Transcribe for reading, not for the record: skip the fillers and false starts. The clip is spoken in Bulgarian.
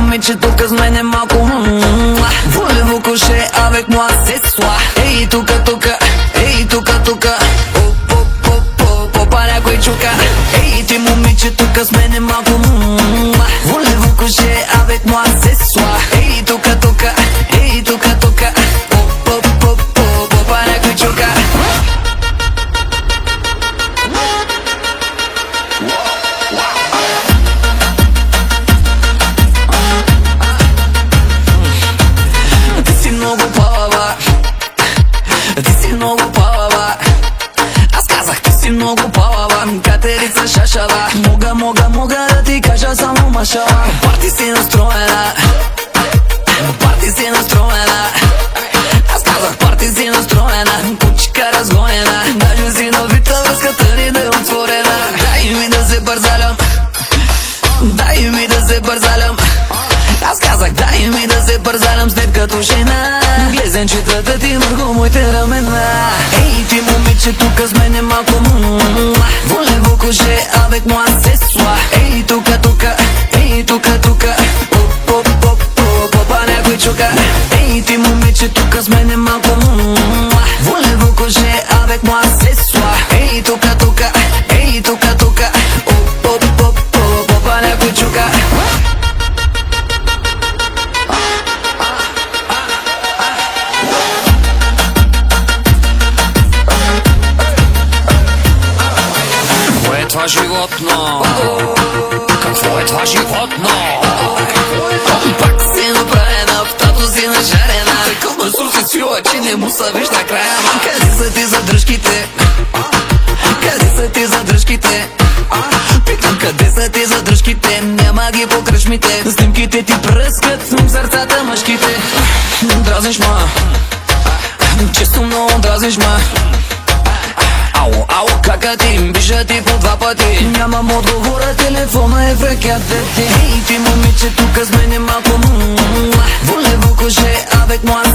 момиче тук с мене малко Voulez-vous coucher avec moi ce soir? Ей тука, тука, ей тука, тука Попа някой чука. Ей ти момиче тук с мене малко Voulez-vous coucher avec moi ce soir? Ей тука, тука, ей тука, тука Попа някой чука. Ти си много палава, ти си много палава. Аз казах, ти си много палава, катерица шашала. Мога да ти кажа само машала. Парти си настроена, парти си настроена. Аз казах, парти си настроена, кучка разгонена. Даже си навита, връзката ни да е отворена. Дай ми да се бързалям, дай ми да се бързалям. Аз казах, дай ми да се бързалям с теб като жена. Глезенчетата ти върху моите рамена. Ей ти момиче тук с мене малко Voulez-vous coucher avec moi ce soir? Ей тука, тука, ей тука, тука Попа някой чука. Ей ти момиче тук с мене малко Voulez-vous coucher avec moi ce soir? Ей тука, тука, ей тука, тука Попа някой чука. Това животно, какво е това животно? Пак си направена, автото си нажарена. Такъв масур се свила, че не му се виж накрая. Къде са ти задръжките? Къде са ти задръжките? Питам, къде са ти задръжките? Няма ги по кръчмите. Снимките ти пръскат в сърцата мъжките. Дразниш ма, често много дразниш ма. Ало, кака ти, биша ти по два пъти. Нямам отговора, телефона е в ръката ти. Ей ти момиче тук с мене малко Voulez-vous coucher avec moi